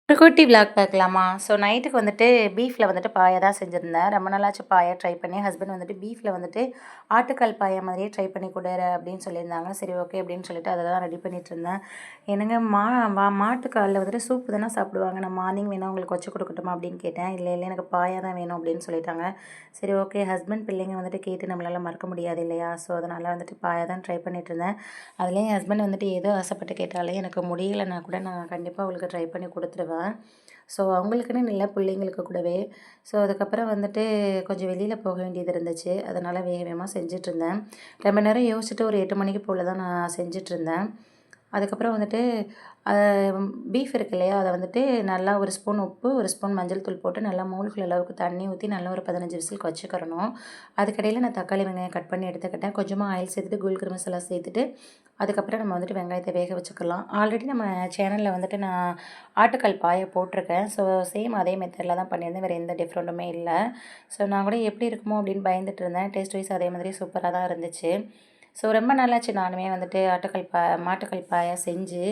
ஒரு குட்டி விளாக் பார்க்கலாமா? ஸோ நைட்டுக்கு வந்துட்டு பீஃபில் வந்துட்டு பாயா தான் செஞ்சுருந்தேன். ரொம்ப நாளாச்சு பாயா ட்ரை பண்ணி. ஹஸ்பண்ட் வந்துட்டு பீஃபில் வந்துட்டு ஆட்டுக்கால் பாயா மாதிரியே ட்ரை பண்ணி கொடு அப்படின்னு சொல்லியிருந்தாங்க. சரி ஓகே அப்படின்னு சொல்லிட்டு அதை தான் ரெடி பண்ணிகிட்ருந்தேன். என்னங்க மாட்டுக்காலில் வந்துட்டு சூப்பு தானே சாப்பிடுவாங்க. நான் மார்னிங் வேணால் உங்களுக்கு வச்சு கொடுக்கட்டுமா அப்படின்னு கேட்டேன். இல்லை இல்லை எனக்கு பாயா தான் வேணும் அப்படின்னு சொல்லிட்டாங்க. சரி ஓகே ஹஸ்பண்ட் பிள்ளைங்க வந்துட்டு கேட்டு நம்மளால் மறக்க முடியாது இல்லையா? ஸோ அதனால் வந்துட்டு பாயா தான் ட்ரை பண்ணிகிட்ருந்தேன். அதுலேயும் என் ஹஸ்பண்ட் வந்துட்டு ஏதோ ஆசைப்பட்டு கேட்டாலே எனக்கு முடியலைன்னா கூட நான் கண்டிப்பாக அவங்களுக்கு ட்ரை பண்ணி கொடுத்துருவேன். ஸோ அவங்களுக்குன்னு இல்லை பிள்ளைங்களுக்கு கூடவே. ஸோ அதுக்கப்புறம் வந்துட்டு கொஞ்சம் வெளியில் போக வேண்டியது இருந்துச்சு. அதனால் வேக வேகமாக செஞ்சிட்ருந்தேன். ரொம்ப நேரம் யோசிச்சுட்டு ஒரு 8 மணிக்கு போல் தான் நான் செஞ்சிட்ருந்தேன். அதுக்கப்புறம் வந்துட்டு பீஃப் இருக்கு இல்லையா? அதை வந்துட்டு நல்லா ஒரு ஸ்பூன் உப்பு, ஒரு ஸ்பூன் மஞ்சள் தூள் போட்டு நல்லா மூழ்கிற அளவுக்கு தண்ணி ஊற்றி நல்லா ஒரு 15 விசிலுக்கு வச்சுக்கிறணும். அதுக்கடையில் நான் தக்காளி, வெங்காயம் கட் பண்ணி எடுத்துக்கிட்டேன். கொஞ்சமாக ஆயில் சேர்த்துட்டு குல்கர் மசாலா சேர்த்துட்டு அதுக்கப்புறம் நம்ம வந்துட்டு வெங்காயத்தை வேக வச்சுக்கலாம். ஆல்ரெடி நம்ம சேனலில் வந்துட்டு நான் ஆட்டுக்கால் பாயை போட்டிருக்கேன். ஸோ சேம் அதே மெத்தடில் தான் பண்ணியிருந்தேன். வேறு எந்த டிஃப்ரெண்ட்டுமே இல்லை. ஸோ நான் கூட எப்படி இருக்குமோ அப்படின்னு பயந்துட்டு இருந்தேன். டேஸ்ட் வைஸ் அதே மாதிரி சூப்பராக தான் இருந்துச்சு. ஸோ ரொம்ப நாளாச்சு நானுமே வந்துட்டு மாட்டுக்கால் பாயா செஞ்சு.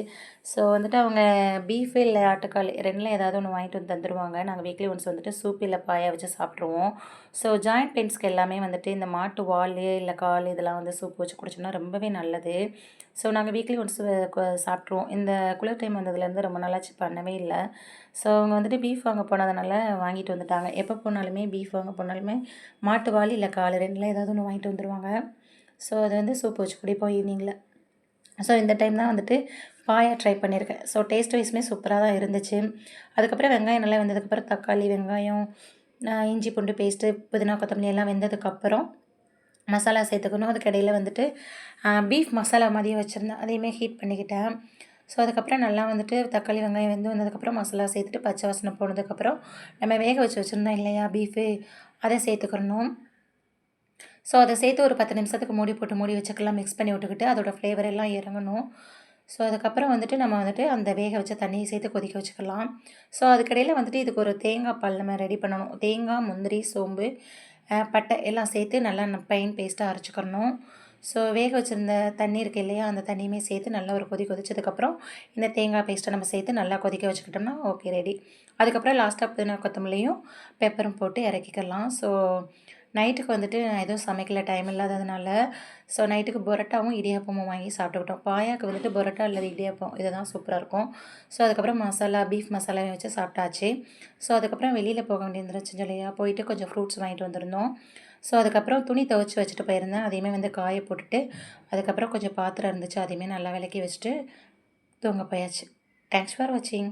ஸோ வந்துட்டு அவங்க பீஃப் இல்லை ஆட்டுக்கால் 2ல் ஏதாவது ஒன்று வாங்கிட்டு வந்து தந்துடுவாங்க. நாங்கள் வீக்லி ஒன்ஸ் வந்துட்டு சூப் இல்லை பாயா வச்சு சாப்பிட்ருவோம். ஸோ ஜாயிண்ட் பெயின்ஸ்க்கு எல்லாமே வந்துட்டு இந்த மாட்டு வால் இல்லை கால் இதெல்லாம் வந்து சூப் வச்சு குடிச்சோம்னா ரொம்பவே நல்லது. ஸோ நாங்கள் வீக்லி ஒன்ஸ் சாப்பிட்ருவோம். இந்த குளிர் டைம் வந்ததுலேருந்து ரொம்ப நாளாச்சு பண்ணவே இல்லை. ஸோ அவங்க வந்துட்டு பீஃப் வாங்க போனதுனால வாங்கிட்டு வந்துட்டாங்க. எப்போ போனாலுமே பீஃப் வாங்க போனாலுமே மாட்டு வால் இல்லை கால் 2ல் ஏதாவது ஒன்று வாங்கிட்டு வந்துடுவாங்க. ஸோ அது வந்து சூப் வச்சு குடிப்போம் ஈவினிங்கில். ஸோ இந்த டைம் தான் வந்துட்டு பாயா ட்ரை பண்ணியிருக்கேன். ஸோ டேஸ்ட் வைஸுமே சூப்பராக தான் இருந்துச்சு. அதுக்கப்புறம் வெங்காயம் நல்லா வெந்ததுக்கப்புறம் தக்காளி, வெங்காயம், இஞ்சி பூண்டு பேஸ்ட்டு, புதினா, கொத்தமல்லி எல்லாம் வெந்ததுக்கப்புறம் மசாலா சேர்த்துக்கணும். அதுக்கு இடையில வந்துட்டு பீஃப் மசாலா மாதிரியே வச்சுருந்தேன். அதையுமே ஹீட் பண்ணிக்கிட்டேன். ஸோ அதுக்கப்புறம் நல்லா வந்துட்டு தக்காளி, வெங்காயம் வெந்து வந்ததுக்கப்புறம் மசாலா சேர்த்துட்டு பச்சை வாசனை போனதுக்கப்புறம் நம்ம வேக வச்சு வச்சுருந்தோம் இல்லையா பீஃபு, அதை சேர்த்துக்கிறணும். ஸோ அதை சேர்த்து ஒரு 10 நிமிஷத்துக்கு மூடி வச்சுக்கலாம். மிக்ஸ் பண்ணி விட்டுக்கிட்டு அதோட ஃப்ளேவர் எல்லாம் இறங்கணும். ஸோ அதுக்கப்புறம் வந்துட்டு நம்ம வந்துட்டு அந்த வேக வச்ச தண்ணியை சேர்த்து கொதிக்க வச்சுக்கலாம். ஸோ அதுக்கிடையில் வந்துட்டு இதுக்கு ஒரு தேங்காய் பால் நம்ம ரெடி பண்ணணும். தேங்காய், முந்திரி, சோம்பு, பட்டை எல்லாம் சேர்த்து நல்லா ஃபைன் பேஸ்ட்டாக அரைச்சிக்கிறணும். ஸோ வேக வச்சுருந்த தண்ணி இருக்குது இல்லையா? அந்த தண்ணியுமே சேர்த்து நல்லா ஒரு கொதிச்சதுக்கப்புறம் இந்த தேங்காய் பேஸ்ட்டை நம்ம சேர்த்து நல்லா கொதிக்க வச்சுக்கிட்டோம்னா ஓகே ரெடி. அதுக்கப்புறம் லாஸ்ட்டாக புதினா, கொத்தமல்லியும் பெப்பரும் போட்டு இறக்கிக்கலாம். ஸோ நைட்டுக்கு வந்துட்டு நான் எதுவும் சமைக்கல டைம் இல்லாததுனால. ஸோ நைட்டுக்கு பரோட்டாவும், இடியாப்பமும் வாங்கி சாப்பிட்டுக்கிட்டோம். பாயாவுக்கு வந்துட்டு பரோட்டா அல்லது இடியாப்பம் இது தான் சூப்பராக இருக்கும். ஸோ அதுக்கப்புறம் பீஃப் மசாலாவையும் வச்சு சாப்பிட்டாச்சு. ஸோ அதுக்கப்புறம் வெளியில் போக வேண்டியது இருந்துச்சு இல்லையா? போயிட்டு கொஞ்சம் ஃப்ரூட்ஸ் வாங்கிட்டு வந்திருந்தோம். ஸோ அதுக்கப்புறம் துணி துவைச்சி வச்சுட்டு போயிருந்தேன். அதையுமே வந்து காய போட்டுட்டு அதுக்கப்புறம் கொஞ்சம் பாத்திரம் இருந்துச்சு. அதையுமே நல்லா விளக்கி வச்சுட்டு தூங்க போயாச்சு. தேங்க்ஸ் ஃபார் வாட்சிங்.